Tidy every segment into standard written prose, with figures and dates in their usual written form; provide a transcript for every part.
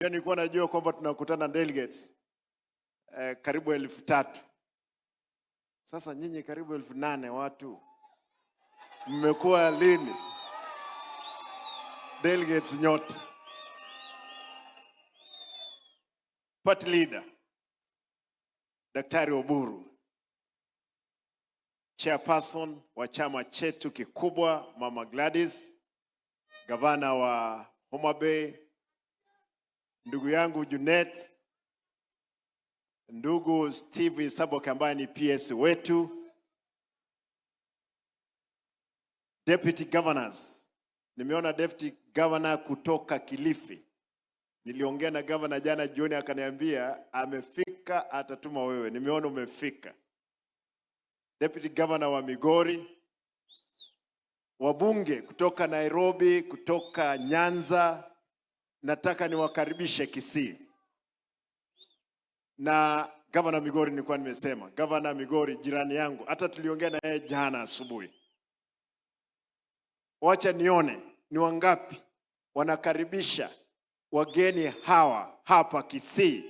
Nilikuwa najua kwamba tunakutana delegates karibu 3,000. Sasa nyinyi karibu 8,000 watu. Mmekuwa lini delegates nyote? Party leader Daktari Oburu, chairperson wa chama chetu kikubwa Mama Gladys, gavana wa Homa Bay, ndugu yangu Junet, ndugu Steve Saboka ambaye ni PS wetu, deputy governors. Nimeona deputy governor kutoka Kilifi. Niliongea na governor jana jioni akaniambia amefika, atatuma wewe. Nimeona umefika. Deputy governor wa Migori, wabunge kutoka Nairobi, kutoka Nyanza, nataka niwakaribishe Kisii. Na governor Migori nilikuwa nimesema, governor Migori jirani yangu, hata tuliongea na yeye jana asubuhi. Wacha nione ni wangapi wanakaribisha wageni hawa hapa Kisii.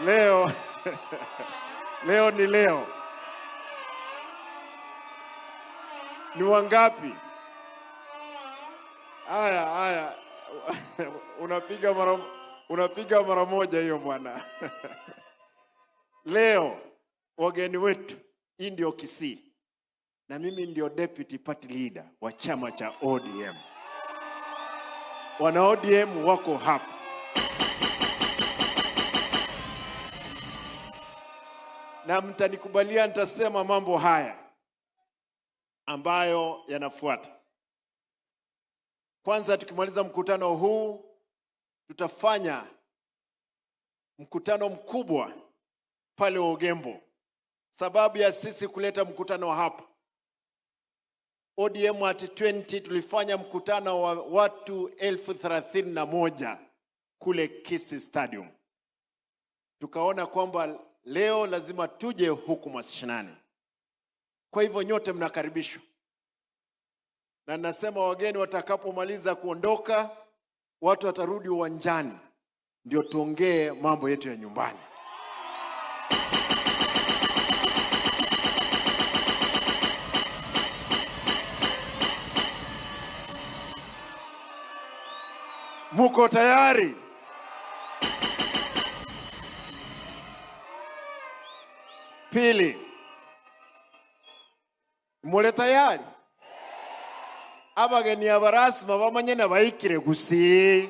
Leo leo ni leo. Ni wangapi? Haya. Unapiga mara moja hiyo bwana. Leo wageni wetu, hii ndio Kisii. Na mimi ndio deputy party leader wa chama cha ODM. Wana ODM wako hapa. Na mtanikubalia nitasema mambo haya ambayo yanafuata. Kwanza, tukimaliza mkutano huu, tutafanya mkutano mkubwa pale Ogembo. Sababu ya sisi kuleta mkutano hapa, ODM at 20 tulifanya mkutano wa watu 31,000 kule Kisii Stadium. Tukaona kwamba leo lazima tuje huku mashinani. Kwa hivyo nyote mnakaribishwa. Na nasema wageni watakapomaliza kuondoka, watu watarudi uwanjani ndio tuongee mambo yetu ya nyumbani. Muko tayari? Pili, mule tayari? Abageni abarasima bamanye na bayikire gusi.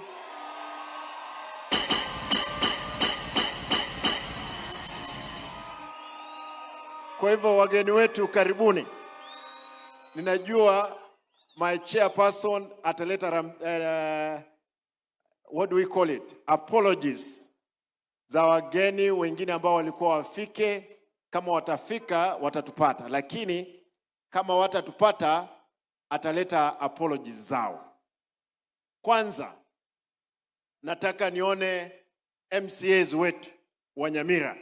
Kwa hivyo wageni wetu karibuni. Ninajua my chairperson ataleta what do we call it? Apologies za wageni wengine ambao walikuwa wafike. Kama watafika watatupata, lakini kama watatupata ataleta apologies zao. Kwanza nataka nione MCAs wetu wa Nyamira.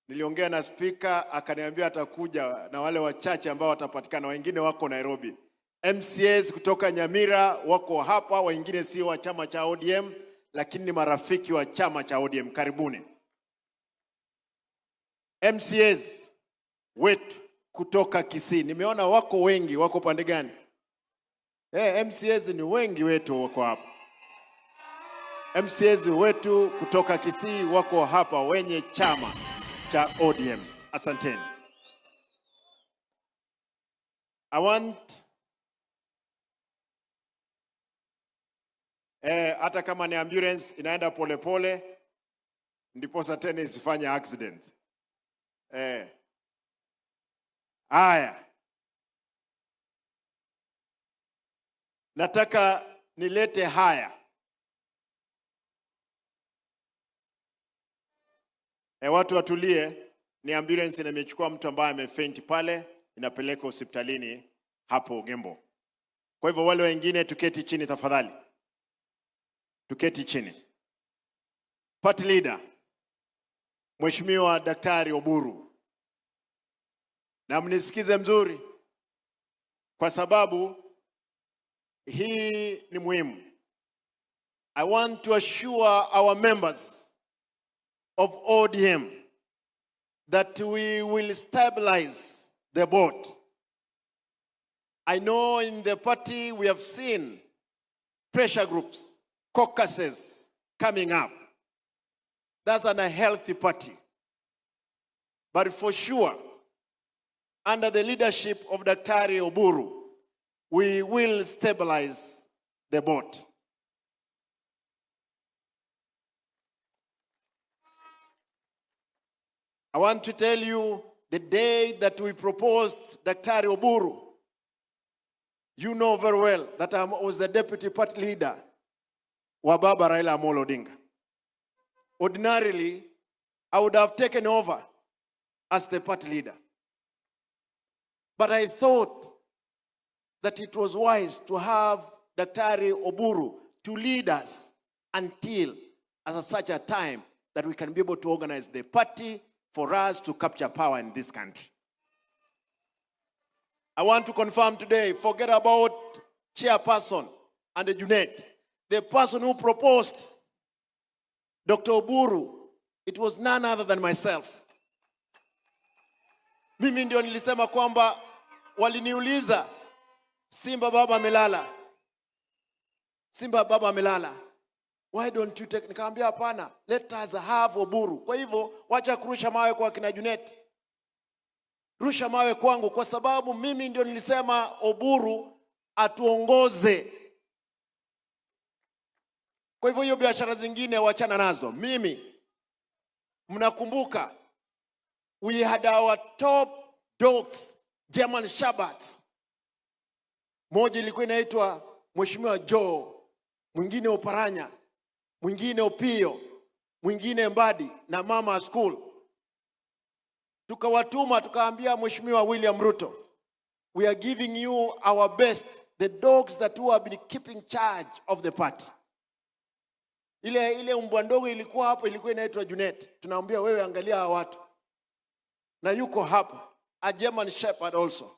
Niliongea na speaker akaniambia atakuja na wale wachache ambao watapatikana, wengine wako Nairobi. MCAs kutoka Nyamira wako hapa, wengine si wa chama cha ODM lakini ni marafiki wa chama cha ODM. Karibuni. MCAs wetu kutoka Kisii. Nimeona wako wengi, wako pande gani? MCAs ni wengi wetu wako hapa. MCAs wetu kutoka Kisii wako hapa, wenye chama cha ODM. Asanteni. I want hata kama ni ambulance inaenda polepole ndipo tena isifanye accident. Haya. Nataka nilete haya. Watu watulie, ni ambulance imechukua mtu ambaye amefaint pale, inapeleka hospitalini hapo Ogembo. Kwa hivyo wale wengine tuketi chini tafadhali. Tuketi chini. Party leader Mheshimiwa Daktari Oburu. Na mnisikize mzuri, kwa sababu hii ni muhimu. I want to assure our members of ODM that we will stabilize the board. I know in the party we have seen pressure groups, caucuses coming up. That's an unhealthy party. But for sure, under the leadership of Dr. Oburu, we will stabilize the board. I want to tell you, the day that we proposed Dr. Oburu, you know very well that I was the deputy party leader wa Baba Raila Amolo Odinga. Ordinarily, I would have taken over as the party leader. But I thought that it was wise to have Dr. Oburu to lead us until such a time that we can be able to organize the party for us to capture power in this country. I want to confirm today, forget about chairperson and the Junet. The person who proposed Dr. Oburu, it was none other than myself. Mimi ndio nilisema kwamba waliniuliza, Simba baba amelala. Simba baba amelala. Why don't you take? Nikamwambia hapana, let us have Oburu. Kwa hivyo wacha kurusha mawe kwa kina Junet. Rusha mawe kwangu kwa sababu mimi ndio nilisema Oburu atuongoze. Kwa hivyo hiyo biashara zingine wachana nazo. Mimi mnakumbuka we had our top dogs, German Shepherds. Moja ilikuwa inaitwa Mheshimiwa Joe, mwingine Oparanya, mwingine Opio, mwingine Mbadi na mama school. Tukawatuma tukaambia Mheshimiwa William Ruto, we are giving you our best, the dogs that who have been keeping charge of the party. Ile mbwa ndogo ilikuwa hapo, ilikuwa inaitwa Junet. Tunaambia wewe angalia hawa watu. Na yuko hapa, a German Shepherd also.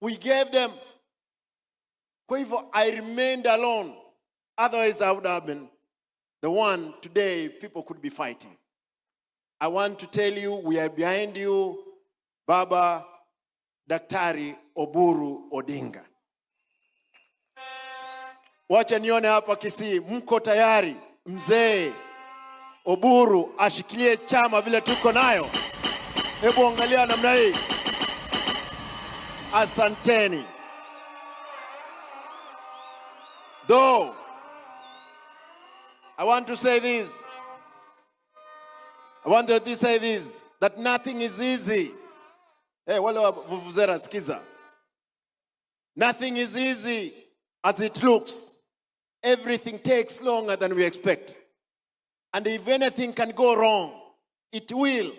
We gave them. Kwa hivyo I remained alone. Otherwise I would have been the one today people could be fighting. I want to tell you, we are behind you, Baba Daktari Oburu Odinga. Wacha nione hapa Kisii, mko tayari mzee Oburu ashikilie chama vile tuko nayo? Hebu angalia namna hii. Asanteni. Though I want to say this, that nothing is easy. Hey, wale wa vuvuzera sikiza. Nothing is easy as it looks. Everything takes longer than we expect. And if anything can go wrong, it will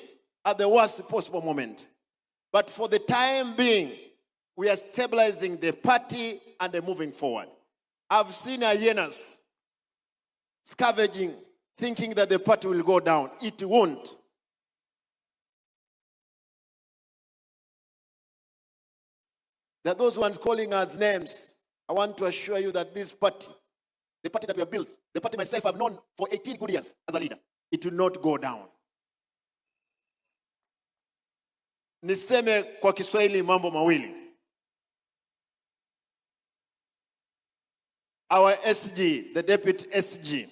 at the worst possible moment. But for the time being, we are stabilizing the party and moving forward. I've seen hyenas scavenging, thinking that the party will go down. It won't. There are those ones calling us names. I want to assure you that this party, the party that we have built, the party myself I've known for 18 good years as a leader, it will not go down. Niseme kwa Kiswahili mambo mawili. Our SG, the deputy SG,